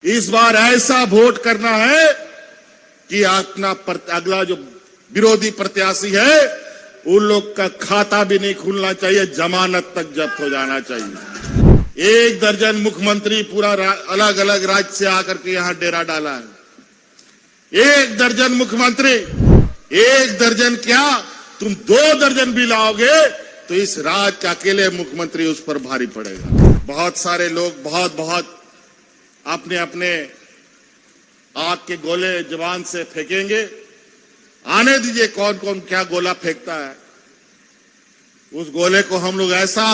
इस बार ऐसा वोट करना है कि अपना अगला जो विरोधी प्रत्याशी है उन लोग का खाता भी नहीं खुलना चाहिए, जमानत तक जब्त हो जाना चाहिए। एक दर्जन मुख्यमंत्री पूरा अलग अलग राज्य से आकर के यहां डेरा डाला है। एक दर्जन मुख्यमंत्री, एक दर्जन क्या तुम 2 दर्जन भी लाओगे तो इस राज्य के अकेले मुख्यमंत्री उस पर भारी पड़ेगा। बहुत सारे लोग बहुत अपने अपने आग के गोले जवान से फेंकेंगे। आने दीजिए कौन कौन क्या गोला फेंकता है। उस गोले को हम लोग ऐसा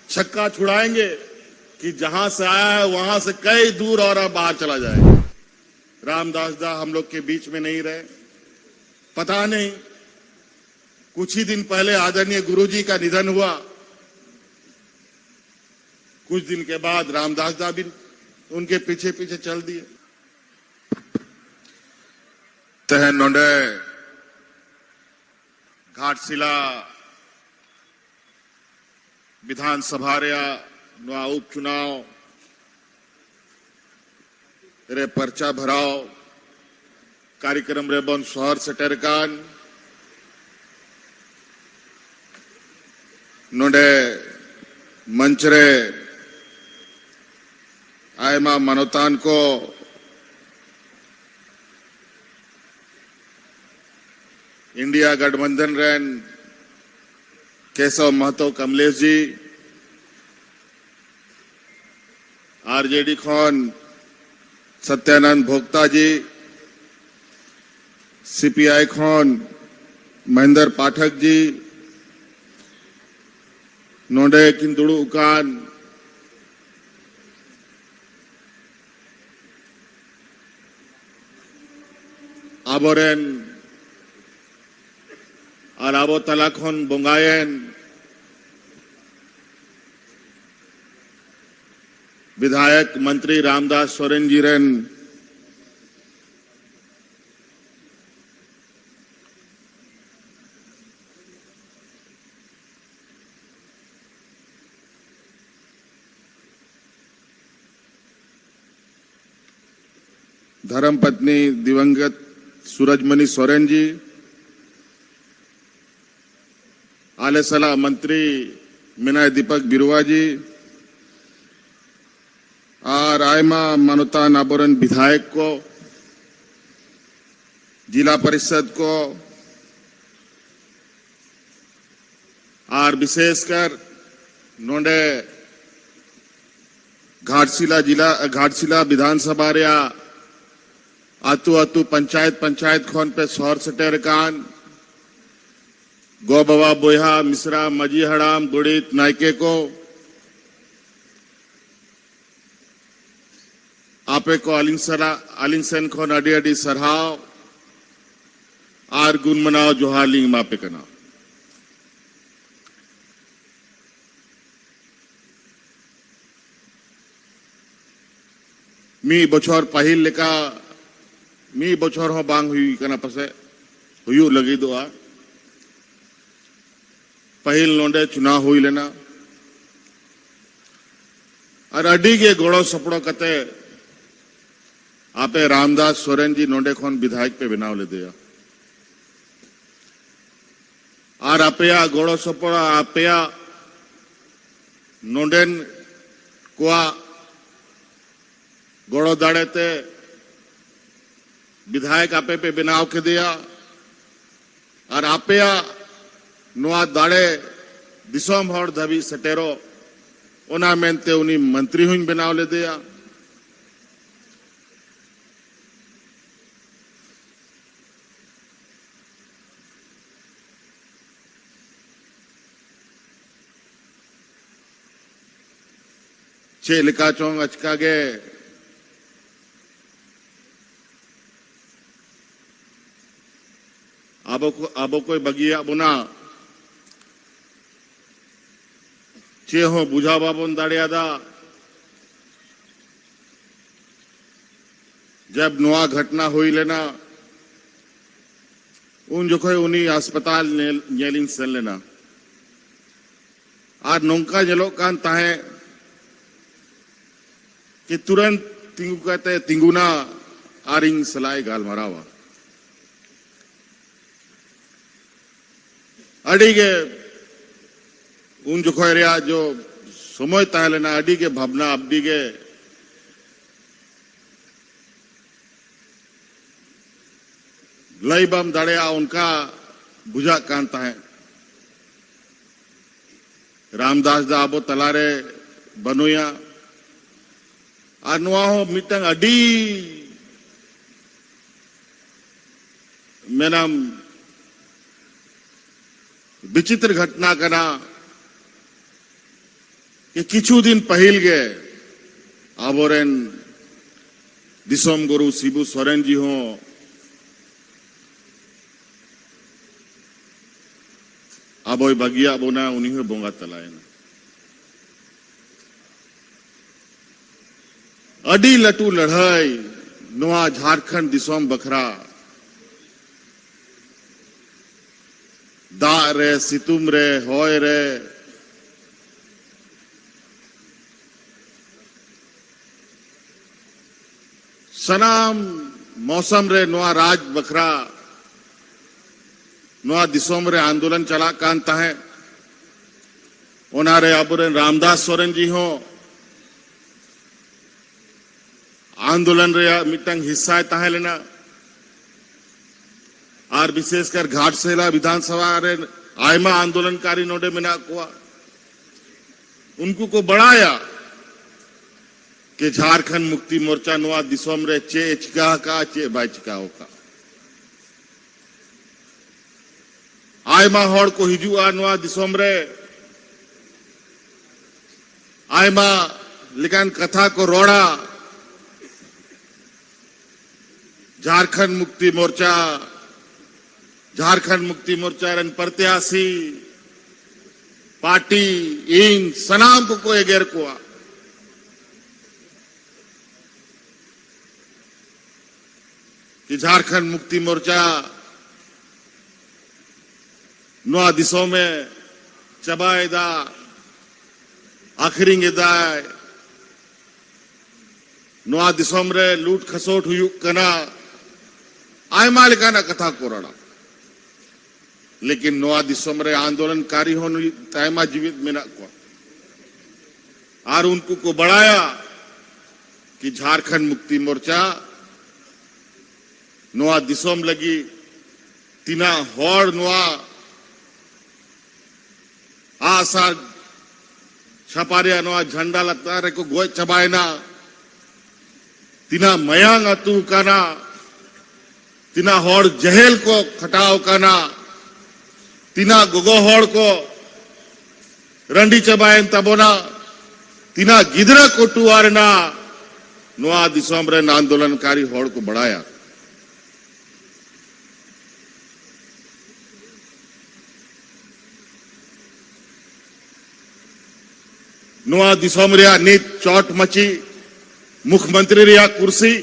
छक्का छुड़ाएंगे कि जहां से आया है वहां से कई दूर और बाहर चला जाएगा। रामदास दा हम लोग के बीच में नहीं रहे, पता नहीं कुछ ही दिन पहले आदरणीय गुरुजी का निधन हुआ। कुछ दिन के बाद रामदास दा भी उनके पीछे पीछे चल दिए। तह नोंडे घाटशिला विधानसभा नुआ उपचुनाव रे पर्चा भराव कार्यक्रम रे बन शहर सेटर कान नोंडे मंच रे आयमा मनोतान को इंडिया गठबंधन रेन केशव महतो कमलेश जी, आरजेडी खोन सत्यानंद भोक्ता जी, सीपीआई खोन महेंद्र पाठक जी, नोंडे किंतुड़ू उकान आबोरेन और आबो तलाखन बोंगायन विधायक मंत्री रामदास सोरेन जी रेन धर्मपत्नी दिवंगत सूरजमणि सोरेन जी, आलेसला मंत्री मिनाय दीपक बिरुआ जी और आयमा मनोतान आबोरन विधायक को, जिला परिषद को और विशेषकर नोंडे घाटशिला विधानसभा रे आतु पंचायत खोन पे शहर सेटर कान गो बाबा बोहा मिश्रा मजी हड़ाम गुड़ित नायके को आपे को आलिंगसन खोन अडी अडी सरहाव आर गुण मनाव जोहालिंग मापे कना। मी बछोर पहिल लेका मी बछोर हो बांग हुई कना पसे हुयू लगी दो आ पहिल नोंडे चुनाव हुई लेना और अडी के गोड़ो सपड़ो कते आपे रामदास सोरेन जी नोंडे खोन विधायक पे बनाव ले दिया और आपया गोड़ो सपड़ो आपया नोंडेन कुआ गोड़ो दाड़े ते विधायक आपे पे बनाव के दिया और आपया नुआ दाड़े दिसोम हर धबी सटेरो ओना मेनते उनी मंत्री हुई बनाव ले दिया। चे लिका चोंग अचका गे आबो कोई बगिया बुना चे हो बुझा बाबन दाड़ियादा जब नुआ घटना हुई लेना उन जो कोई उन्हीं अस्पताल नेलिंग सन लेना आज नौका जलो कान ताहे कि तुरंत तिंगु कहते तिंगुना आरिंग सलाई गाल मरावा अड़ी के उन जो खोरिया जो समय ताहलेना अड़ी के भावना अब्दी के लईबम दड़िया उनका बुझा कांता है रामदास दा आबो तलारे बनुया अनुआ हो मिटंग अड़ी मेना विचित्र घटना कना कि किछु दिन पहिल गे आबोरेन दिसोम गुरु शिबू सोरेन जी हो आबोय बगिया बोना उन्हीं हो बोंगा तलायन अडी लटू लड़ाई नवा झारखंड दिसोम बखरा दा रे सितुम रे होय रे सनाम मौसम रे नवा राज बखरा नवा दिसोम रे आंदोलन चला कांता है ओनारे अबुरे रामदास सोरेन जी हो आंदोलन रे मिटंग हिस्सा ताहे लेना और विशेषकर घाटसेला विधानसभा रे आयमा आंदोलनकारी नोडे मिना को उनको को बढ़ाया कि झारखंड मुक्ति मोर्चा नवा दिसोम रे चे चिका का चे बाय चिकाओ का आयमा हड़ को हिजुआ नवा दिसोम रे आयमा लेकिन कथा को रोड़ा झारखंड मुक्ति मोर्चा रन प्रत्याशी पार्टी इन सनाम को एगेर को कि झारखंड मुक्ति मोर्चा नवा दिसों में चबाएदा आखिरी दाय नवा दिसों रे लूट खसोट हुई कना आयमा लेकाना कथा को रड़ा लेकिन नवा दिसों रे आंदोलनकारी होने तायमा जीवित मिना को और उनको को बढ़ाया कि झारखंड मुक्ति मोर्चा नवा दिसों लगी तीना होड़ नवा आशा छपारिया नवा झंडा लगता रे को गोय चबायना तीना मयांग अतु काना तीना होड़ जहेल को खटाव काना तीना गोगो होड़ को रंडी चबायन तबोना तीना गिदरा को टुवारना नवा दिसोम रे आंदोलनकारी होड़ को बढ़ाया नवा दिसोम रे नीत चोट मची मुख्यमंत्री रे कुर्सी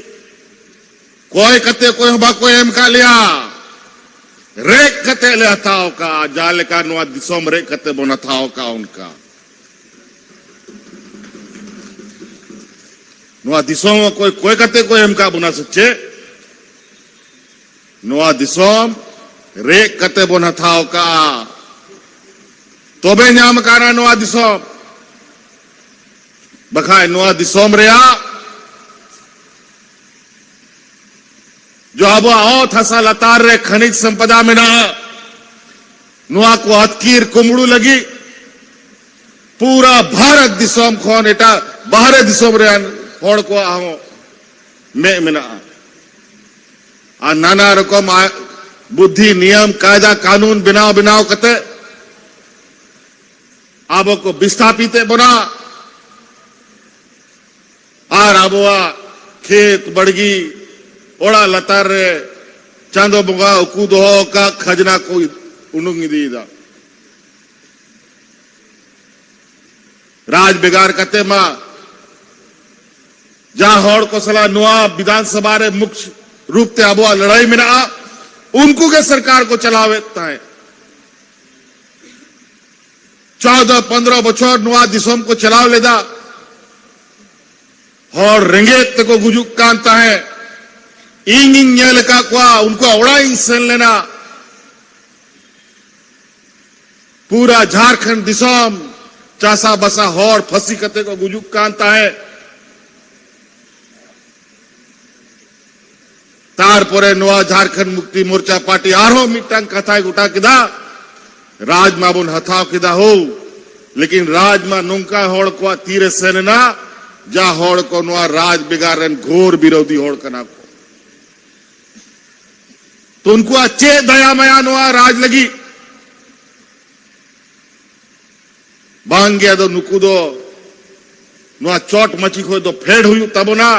कोई कते कोई हबा कोई एम का लिया रेक कते ले हथाओ का जाले का नवा दिसोम रे कते बोना थाओ का उनका नवा दिसोम कोई कते कोई एम का बुना सच्चे नवा दिसोम रे कते बोना थाओ का तोबे न्याम काना नवा दिसोम बखाए नवा दिसोम रे जो अब आओ थसा लतार रे खनिज संपदा में ना नुआ को हथकीर कुमड़ू लगी पूरा भारत दिसोम खोन एटा बाहरे दिसोम रे होड़ को आओ में मिना आ नाना रकम बुद्धि नियम कायदा कानून बिनाव कते आबो को विस्थापित बना आर आबोआ खेत बड़गी ओड़ा लतार रे चांदो बुगा कूदो का खजना को उनुंगी दीदा राज बिगाड़ कते मां जहां होड़ को सला नुआ विधानसभा रे मुख्य रूप ते आबोआ लड़ाई में ना उनको के सरकार को चलावे है 14-15 बछर नुआ दिसोम को चलाव लेदा और रेंगेत को गुजुक कांता है इंग इंग लका क्वा उनको अवड़ा इंग सन लेना पूरा झारखंड दिसम चासा बसा हॉर फंसी कते को गुजुक कांता है तारपरे नवा झारखंड मुक्ति मोर्चा पार्टी आरो मिटांग कथा गुटा किदा राजमा बुन हथाव किदा हो लेकिन राजमा नौका होड़ को तीरे सेना जा होड़ को नवा राज बिगाड़न घोर विरोधी होड़ कना को तो उनको अच्छे दया मया नवा राज लगी बांग गया तो नुकू दो नवा चोट मची को तो फेड़ हुई तब ना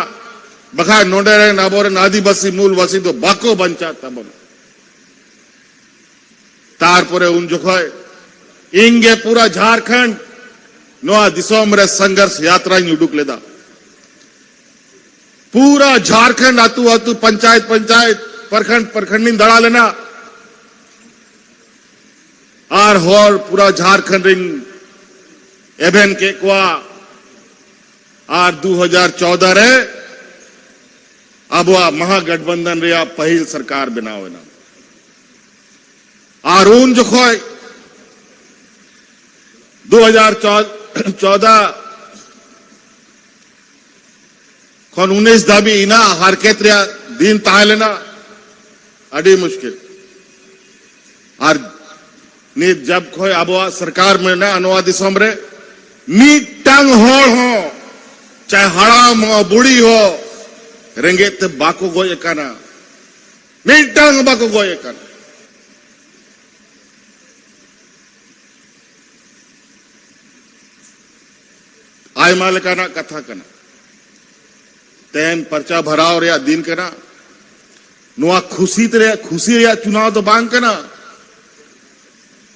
बखा नोडे रहे नाबोरे आदिवासी मूल वासी तो बाको बंचा तब तारपरे उन जो इंगे पूरा झारखंड नोआ दिसोम रे संघर्ष यात्रा उडुक लेदा पूरा झारखंड आतु आतु पंचायत पंचायत प्रखंड प्रखंड दड़ा लेना आर होर पूरा झारखंड रिंग एवेन के कुआ आर 2014 रे अब वह महागठबंधन रे पहल सरकार बनाओ ना आर उन जो खोय 2014 खन 19 दाबी इना हरकत रे दिन तालेना अड़ी मुश्किल और ने जब खोय अब सरकार में ना अनुवादी समरे मीटांग हो चाहे हड़ाम हो बुढ़ी हो रेंगेत बाको गोय काना मीटांग बाको गोय काना आय मालिकाना कथा कना तेन पर्चा भराव रे दिन कना नुआ खुशी रे चुनाव तो बांग कना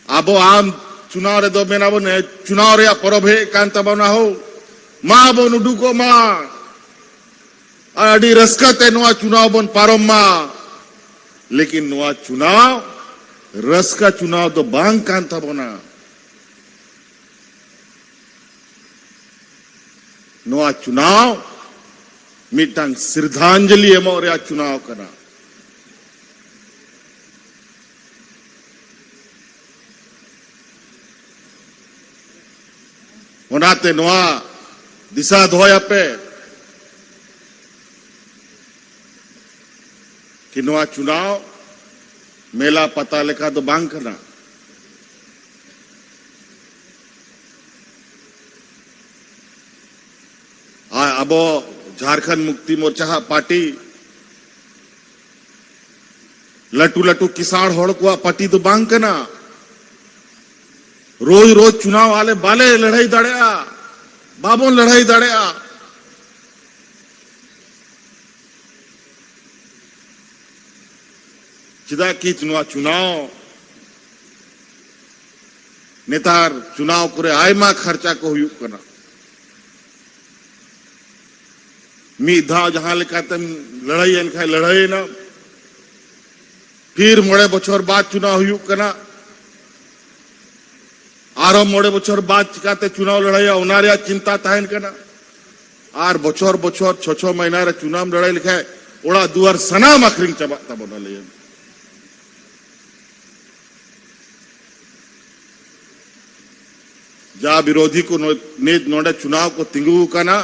आबो आम चुनाव रे दो मेना बो ने चुनाव रे परभे कांता बना हो मा बो नुडुको मा अडी रसकते नुआ चुनाव बन पारम मा लेकिन नुआ चुनाव रस का चुनाव तो बांग कांता बना नोआ चुनाव मिटांग श्रद्धांजलि एमो रे चुनाव कना ओनाते नोआ दिशा धोया पे कि नोआ चुनाव मेला पता लेखा तो बांग करना अब झारखंड मुक्ति मोर्चा पार्टी लटू लटू किसान होड़ को पार्टी तो बांग करना रोज रोज चुनाव वाले बाले लड़ाई दड़िया बाबो लड़ाई दड़िया चिदा की चुनाव नेतार चुनाव करे आयमा खर्चा को हुई करना मी धा जहां लेखाते लड़ाई एनखा लड़ाई ना फिर मोड़े बछर बाद चुनाव हुई करना आरो मोड़े बछर बाद चिकाते चुनाव लड़ाई उनारिया चिंता ताहन करना आर बछर बछर 6 महीना रे चुनाव लड़ाई लिखा ओड़ा दुआर सनाम अखरिंग चबा तब ले जा विरोधी को नेत नोडे चुनाव को तिंगू करना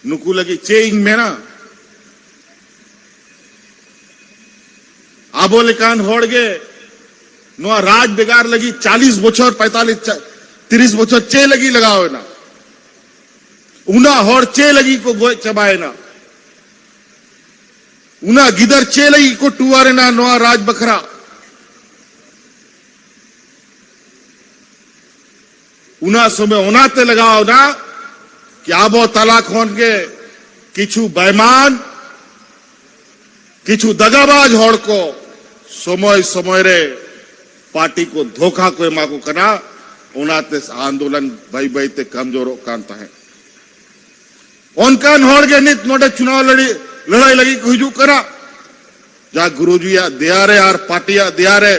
नुकू लगी चेइंग में ना आबो लेकान होड़ गे नुआ राज बेगार लगी 40 बछर 45 बछर चे लगी लगाओ ना उना होड़ चे लगी को गोय चबाए ना उना गिदर चे लगी को टुआरे ना नुआ राज बखरा उना समय उनाते लगाओ ना कि आबो तलाक होन के किछु बेईमान किछु दगाबाज होड़ को समय समय रे पार्टी को धोखा को एमा को कना उनाते आंदोलन भाई भाई ते कमजोर कांता है उनकान होड़ के नित नोटे चुनाव लड़ाई लगी को हिजू करा जा गुरुजी या दिया रे यार पार्टिया दिया रे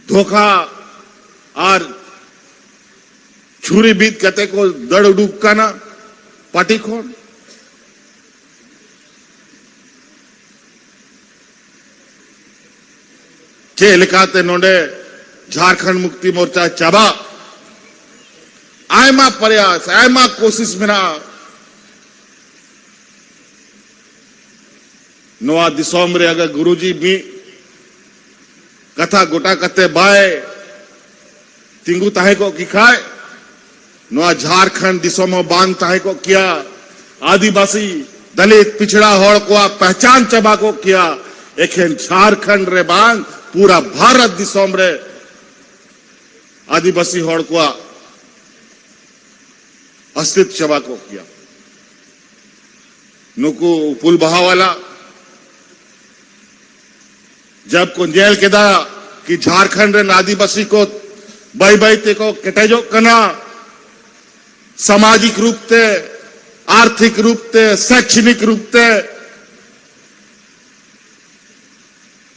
धोखा और छुरी बीत कते को दड़ डूब का ना पार्टी खोन चे लिखाते नोडे झारखंड मुक्ति मोर्चा चाबा आयमा प्रयास आयमा कोशिश मेरा नोआ दिसोम रे अगर गुरुजी भी कथा गोटा कते बाय तिंगु ताहे को की खाए नोआ झारखंड दिसोम बांध ताहे को किया आदिवासी दलित पिछड़ा होड़ को पहचान चबा को किया एक झारखंड रे बांध पूरा भारत दिसोम रे आदिवासी होड़ को अस्तित्व चबा को किया नुकु पुल बहावाला जब को जेल के दा कि झारखंड रे आदिवासी को बाई बाई ते को कटेजो कना सामाजिक रूप ते आर्थिक रूप ते शैक्षणिक रूप ते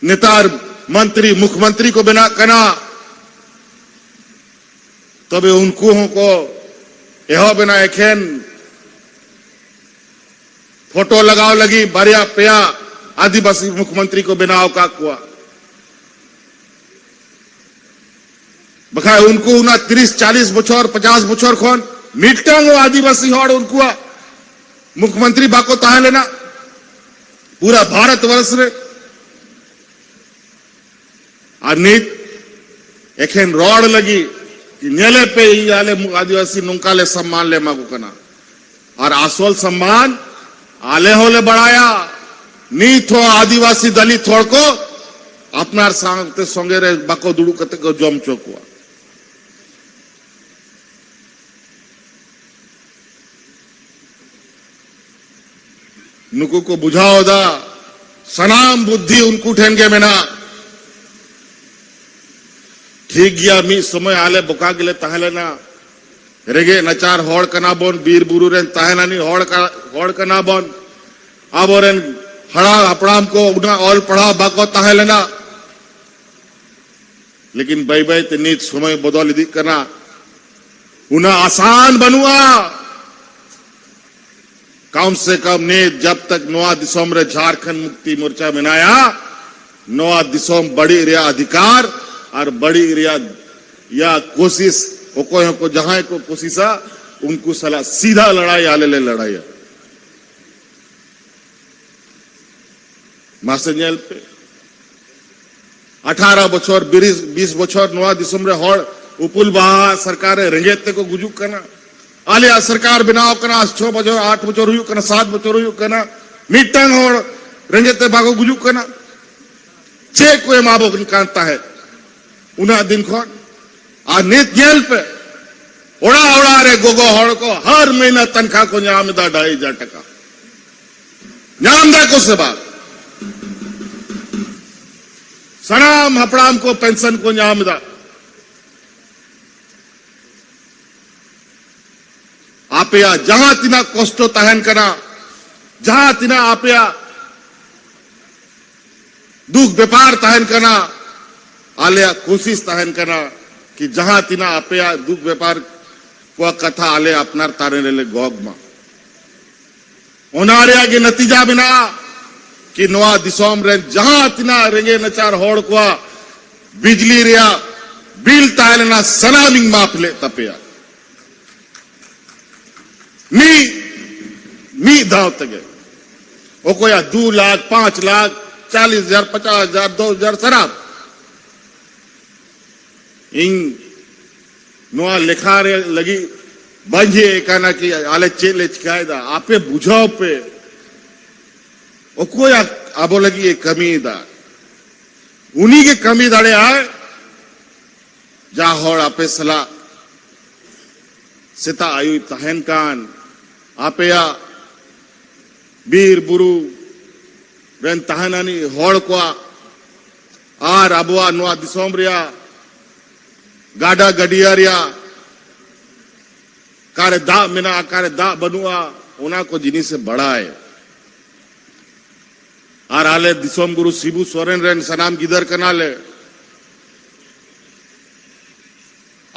नेतार मंत्री मुख्यमंत्री को बिना कना तबे उनको को यह बिना एखेन फोटो लगाओ लगी बारिया पिया आदिवासी मुख्यमंत्री को बनाओ का कुआ बखा उनको उना 30-40 बछर 50 बछर खोन मिटटांग आदिवासी होड़ उनको मुख्यमंत्री बाको ताहे लेना पूरा भारत वर्ष रे अनित एखेन रोड लगी कि नेले पे ही आले आदिवासी नुकाले सम्मान ले मागू कना और आसोल सम्मान आले होले बढ़ाया नी थो आदिवासी दलित थोड़ को अपना सांगते संगे रे बाको दुड़ू कते को जम चोकुआ नुकु को बुझाओ दा सनाम बुद्धि उनको ठेंगे में ना ठीक गया मी समय आले बुका गिले ताहले ना रेगे नचार होड़ कना बोन बीर बुरु रेन ताहना नी होड़ कना बोन अब और हड़ा हपड़ाम को उना ऑल पढ़ा बाको ताहे लेना लेकिन बाई बाई ते नीच समय बदल दी करना उना आसान बनुआ कम से कम नीत जब तक नोआ दिसोम रे झारखंड मुक्ति मोर्चा बनाया नोआ दिसोम बड़ी रिया अधिकार और बड़ी रिया या कोशिश को जहां को कोशिशा उनको सला सीधा लड़ाई आले ले लड़ाई मासेंजल पे 18 बछर 20 बछर नोआ दिसोम रे होड़ उपुल बहा सरकार रेंगेते को गुजुक करना आलिया सरकार बनाओ करना 6 बछर 8 बछर हुई करना 7 बछर हुई करना मिटंग होड़ रेंगेते बागो गुजुक करना चे कोई माबो कांता है उना दिन खोन आ नेत जेल पे ओड़ा ओड़ा रे गोगो होड़ को हर महीना तनखा को न्याम दा 2,500 टका न्याम दा को सेवा सनाम हपड़ाम को पेंशन को न्याम दा आपया जहां तिना कष्टो तहन कना जहां तिना आपया दुख व्यापार तहन कना आलिया कोशिश तहन कना कि जहां तिना आपया दुख व्यापार को कथा आले अपनार तारे ले गोग मा ओनारिया के नतीजा बिना कि नोआ दिसोम रे जहां तिना रेंगे नचार होड़ को बिजली रिया बिल तालना सनामिंग माप ले तपया मी दाव तगे ओ कोया 2 लाख 5 लाख 40,000 50,000 2,000 शराब इन नोआ लिखा रे लगी बंजे कहना कि आले चेले चिकायदा आपे बुझाओ पे ओ कोया आबो लगी ये कमी दा उन्हीं के कमी दाड़े आए जा होड़ आपे सला सिता आयु तहन कान आपया बीर बुरु रेन तहनानी होड़ को आर अबुआ नोआ दिसोम रिया गाडा गडिया रिया कारे दा मिना कारे दा बनुआ उना को जिनी से बड़ा है आर आले दिसोम गुरु शिबू सोरेन रेन सनाम गिदर कनाले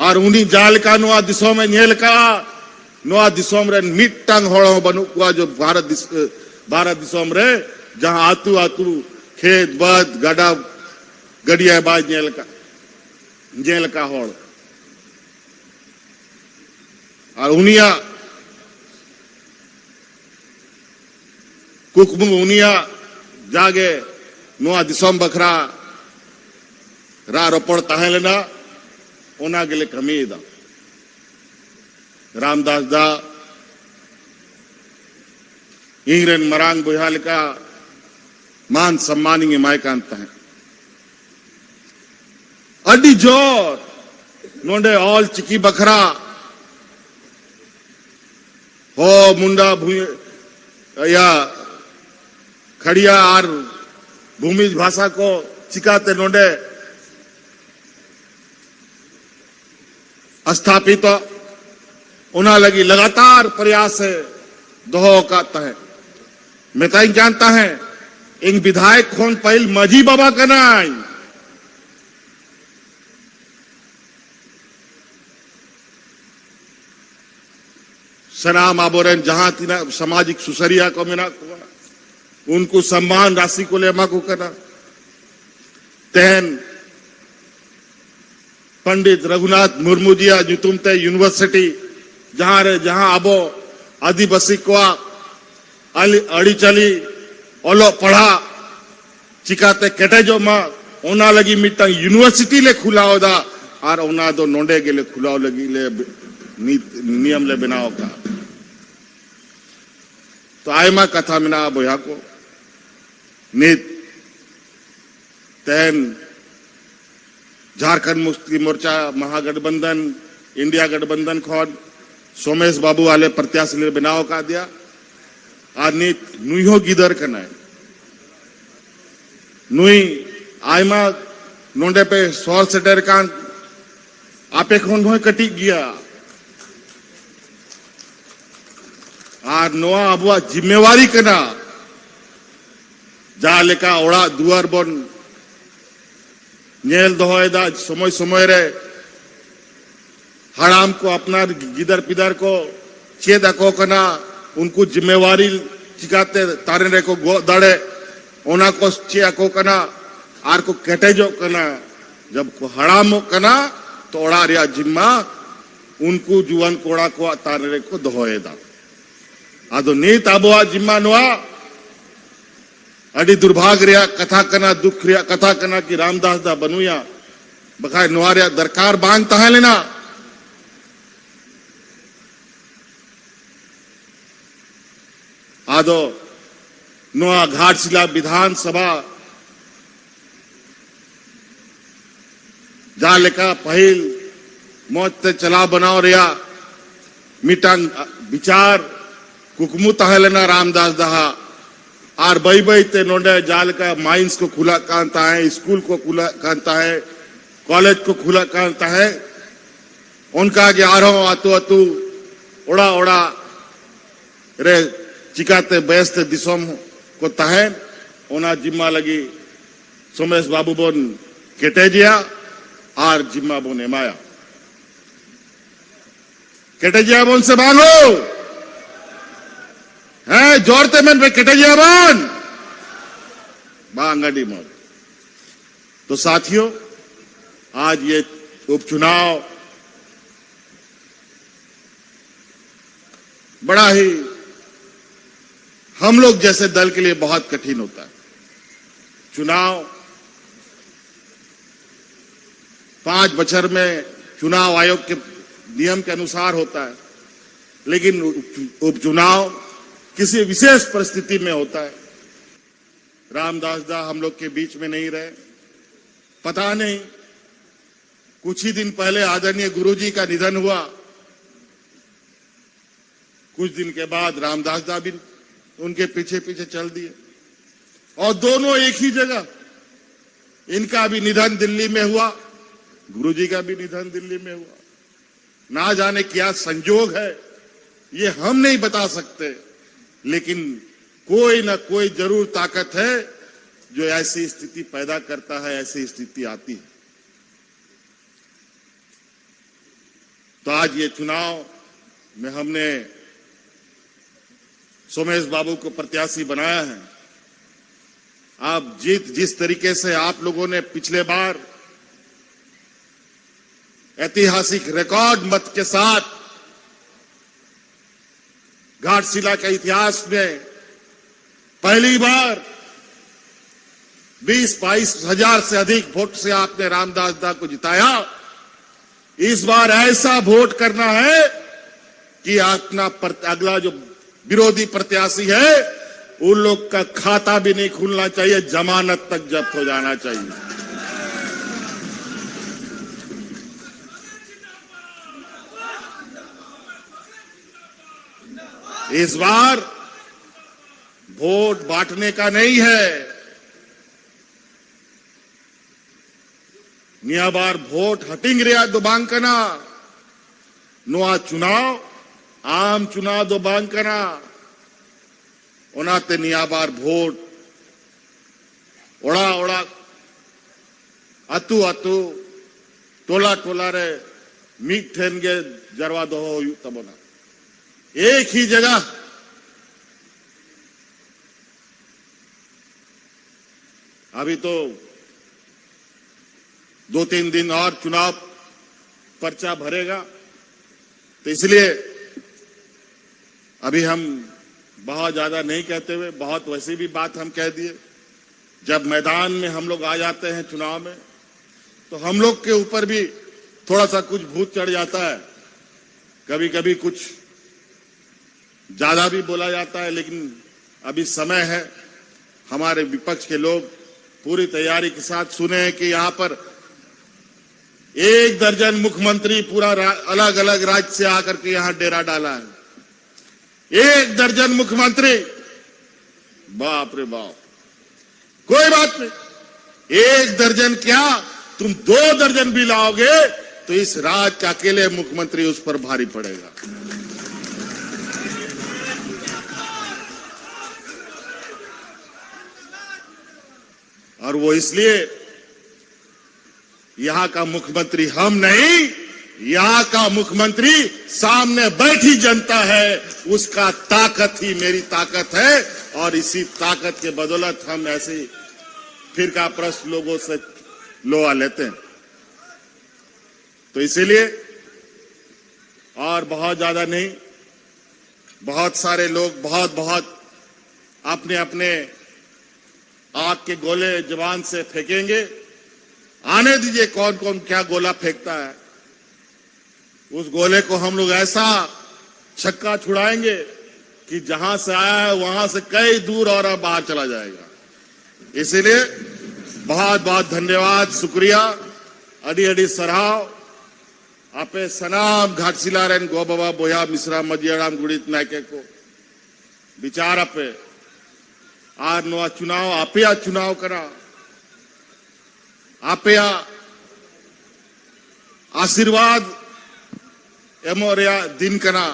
और उन्हीं जाल का नुआ दिसों में नेल का नुआ दिसों रे मिट्टंग होड़ो बनु हुआ जो भारत दिसों रे जहां आतू आतू खेत बद गड़ा गड़िया बाज नेल का होड़ और उनिया कुकमु उनिया जागे नुआ दिसोम बखरा रा रोपड़ ताहे लेना ओना गेले कमी दा रामदास दा इंग्रेन मरांग बुहाल का मान सम्मानी एमायकांत है अड्डी जोर नोंडे ऑल चिकी बखरा हो मुंडा या खड़िया और भूमिज भाषा को चिकाते नोंडे स्थापित उन्हें लगी लगातार प्रयास है दोहो का है मैं ताई जानता है इन विधायक खोन पहल मजी बाबा का नाई सनाम आबोरन जहां तीना सामाजिक सुसरिया को मिना उनको सम्मान राशि को लेमा को करना तेन पंडित रघुनाथ मुर्मू जिया जुतुमते यूनिवर्सिटी जहां आबो आदिवासी को अड़ी चली ओलो पढ़ा चिकाते केटेजो मा ओना लगी मिट्टा यूनिवर्सिटी ले खुलाओ दा और ओना दो नोंडे के ले खुलाओ लगी ले नियम ले बनाओ का तो आयमा कथा मिना बोया को नित तेन झारखंड मुक्ति मोर्चा महागठबंधन इंडिया गठबंधन खोद सोमेश बाबू वाले प्रत्याशी ले बनाओ का दिया और नित नुइहो गिदर करना है नुई आयमा नोंडे पे सौर से डर कान आपे खोन भोय कटी गया और नोआ अबुआ जिम्मेवारी करना जा लेका ओड़ा दुआर बन नेल दोहोएदा समय समय रे हराम को अपना गिदर पिदर को चेदा को करना उनको जिम्मेवारी चिकाते तारे रे को दड़े ओना को चिया को करना आर को केटेजो करना जब को हराम करना तो ओड़ा रिया जिम्मा उनको जुवन कोड़ा को तारे रे को दोहोएदा आदो नीत आबोआ जिम्मा नोआ अड़ी दुर्भाग्य रिया कथा करना दुख रिया कथा करना कि रामदास दा बनुया बखाय नोआ रिया दरकार बांग तहा लेना आदो नोआ घाटशिला विधानसभा जा लेका पहल मौत ते चला बनाओ रिया मिटांग विचार कुकमु तहा लेना रामदास दहा और बई बई ते नोंडे जाल का माइंस को खुला कांता है स्कूल को खुला कांता है कॉलेज को खुला कांता है उनका आगे आ रहा आतु आतु ओड़ा ओड़ा रे चिकाते बेस्ते दिसोम को तहे ओना जिम्मा लगी सोमेश बाबू बोन केटेजिया और जिम्मा बोन एमाया केटेजिया बोन से मांगो है जोरते मन पे केटेजिया बोन बांगड़ी मोर तो साथियों आज ये उपचुनाव बड़ा ही हम लोग जैसे दल के लिए बहुत कठिन होता है चुनाव 5 बछर में चुनाव आयोग के नियम के अनुसार होता है लेकिन उपचुनाव किसी विशेष परिस्थिति में होता है रामदास दा हम लोग के बीच में नहीं रहे पता नहीं कुछ ही दिन पहले आदरणीय गुरुजी का निधन हुआ कुछ दिन के बाद रामदास दा भी उनके पीछे पीछे चल दिए और दोनों एक ही जगह इनका भी निधन दिल्ली में हुआ गुरुजी का भी निधन दिल्ली में हुआ ना जाने क्या संजोग है ये हम नहीं बता सकते लेकिन कोई ना कोई जरूर ताकत है जो ऐसी स्थिति पैदा करता है ऐसी स्थिति आती है तो आज ये चुनाव में हमने सोमेश बाबू को प्रत्याशी बनाया है। आप जिस तरीके से आप लोगों ने पिछले बार ऐतिहासिक रिकॉर्ड मत के साथ घाटशिला के इतिहास में पहली बार 20-22 हजार से अधिक वोट से आपने रामदास दा को जिताया, इस बार ऐसा वोट करना है कि अपना अगला जो विरोधी प्रत्याशी है उन लोग का खाता भी नहीं खुलना चाहिए, जमानत तक जब्त हो जाना चाहिए। इस बार वोट बांटने का नहीं है, निया बार वोट हटिंग रिया दो बांकना नुआ चुनाव आम चुनाव दो बांकना ओनाते निया बार वोट ओड़ा ओड़ा अतु अतु टोला टोला रे मीट ठेन गे जरवा दो तबना एक ही जगह अभी तो 2-3 दिन और चुनाव पर्चा भरेगा, तो इसलिए अभी हम बहुत ज्यादा नहीं कहते हुए बहुत वैसी भी बात हम कह दिए। जब मैदान में हम लोग आ जाते हैं चुनाव में तो हम लोग के ऊपर भी थोड़ा सा कुछ भूत चढ़ जाता है, कभी कभी कुछ ज्यादा भी बोला जाता है। लेकिन अभी समय है, हमारे विपक्ष के लोग पूरी तैयारी के साथ सुने कि यहां पर 1 दर्जन मुख्यमंत्री पूरा अलग अलग राज्य से आकर के यहां डेरा डाला है। 1 दर्जन मुख्यमंत्री, बाप रे बाप, कोई बात नहीं, 1 दर्जन क्या तुम 2 दर्जन भी लाओगे तो इस राज्य का अकेले मुख्यमंत्री उस पर भारी पड़ेगा। और वो इसलिए यहां का मुख्यमंत्री हम नहीं, यहां का मुख्यमंत्री सामने बैठी जनता है, उसका ताकत ही मेरी ताकत है। और इसी ताकत के बदौलत हम ऐसे फिर का प्रश्न लोगों से लोहा लेते हैं। तो इसीलिए और बहुत ज्यादा नहीं, बहुत सारे लोग बहुत अपने अपने आग के गोले जवान से फेंकेंगे, आने दीजिए कौन कौन क्या गोला फेंकता है। उस गोले को हम लोग ऐसा छक्का छुड़ाएंगे कि जहां से आया है वहां से कई दूर और बाहर चला जाएगा। इसीलिए बहुत बहुत धन्यवाद, शुक्रिया, अडी अडी सराव आपे सनाम घाटशिला रेन गो बाबा बोया मिश्रा मजियाराम गुड़ित नायके को विचार आपे आज नवा चुनाव आप चुनाव करा आप आशीर्वाद एमोरिया दिन कना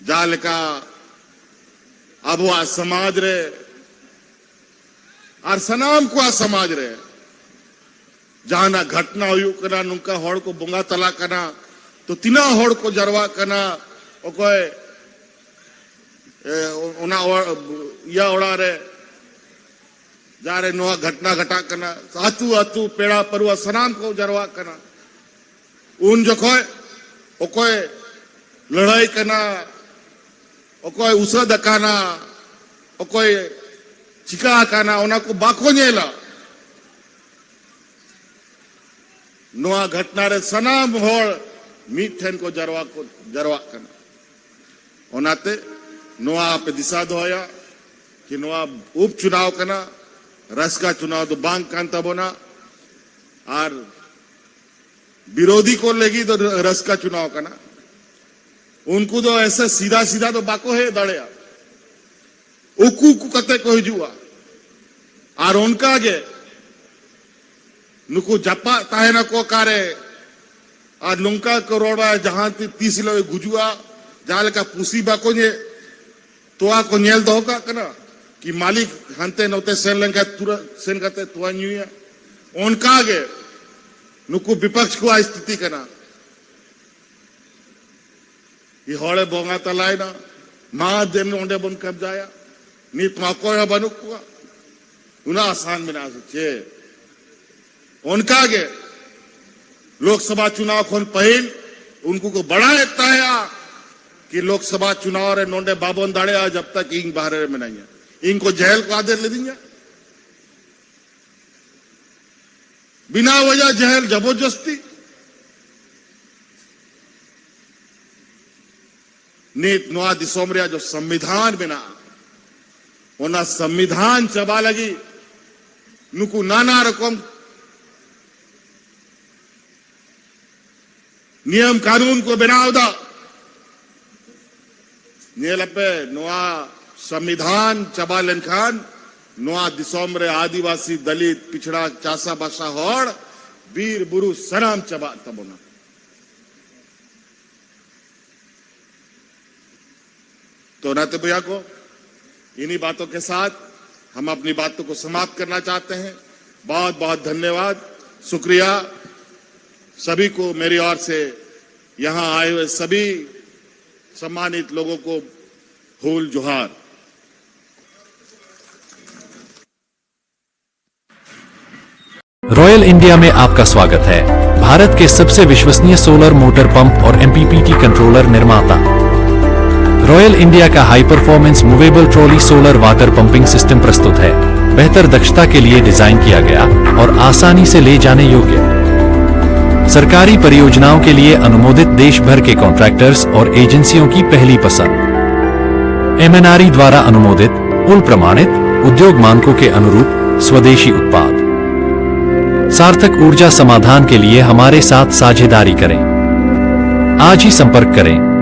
जाल का अब समाज रे और सनाम को समाज रे जहां घटना हुई कना नुका होड़ को बोंगा तला कना तो तिना होड़ को जरवा कना ओकोय उना या ओड़ा रे जा रे नोआ घटना घटा कना आतु आतु पेड़ा परवा सनाम को जरवा कना उन जोखोय ओकोय लड़ाई कना ओकोय उसद काना ओकोय चिका काना ओना को बाको नेला नोआ घटना रे सनाम होड़ मीट ठेन को जरवा कना ओनाते नोआ पे दिशा दोया कि नोआ उपचुनाव कना रस का चुनाव तो बांग कांता बोना और विरोधी को लेगी तो रस का चुनाव करना उनको तो ऐसा सीधा सीधा तो बाको है दड़िया उकू कते को हिजुआ और उनका आगे नुकु जपा ताहे न को कारे और लुंका करोड़ा जहां 30 लोग गुजुआ जाल का पूसी बाको ने तो को नेल दो का कना कि मालिक हंते नोते सेन लंका तुरा सेन करते तुआ न्यूया उनका आगे नुकु विपक्ष को स्थिति करना ಈ ಹೊಳೆ ಬೋಂಗ ತಲಾಯ್ನ महादेव ने ओंडे बन कब जाया नीत माको है बनुकुआ उना आसान में ना सोचे उनका आगे लोकसभा चुनाव खोन पहल उनको को बड़ा इतना है कि लोकसभा चुनाव रे नोंडे बाबन दाड़े जब तक इंग बाहर में नहीं है इंग को जेल को आदेश ले देंगे बिना वजह जेल जबरदस्ती नीत नुआ दिसोमरिया जो संविधान बिना ओना संविधान चबा लगी नुकु नाना रकम नियम कानून को बनाव दा नेलपे नुआ संविधान चबा लेनखान नुआ दिसोमरे आदिवासी दलित पिछड़ा चासा बासा होड़ वीर बुरु सराम चबा तबोना तो नाते भैया को इन्हीं बातों के साथ हम अपनी बातों को समाप्त करना चाहते हैं। बहुत बहुत धन्यवाद, शुक्रिया सभी को मेरी ओर से यहां आए हुए सभी सम्मानित लोगों को फूल जोहार। रॉयल इंडिया में आपका स्वागत है। भारत के सबसे विश्वसनीय सोलर मोटर पंप और MPPT कंट्रोलर निर्माता रॉयल इंडिया का high performance movable trolley solar water pumping system प्रस्तुत है। बेहतर दक्षता के लिए डिजाइन किया गया और आसानी से ले जाने योग्य सरकारी परियोजनाओं के लिए अनुमोदित देश भर के कॉन्ट्रैक्टर्स और एजेंसियों की पहली पसंद। MNRE द्वारा अनुमोदित पुल प्रमाणित उद्योग मानकों के अनुरूप स्वदेशी उत्पाद। सार्थक ऊर्जा समाधान के लिए हमारे साथ साझेदारी करें। आज ही संपर्क करें।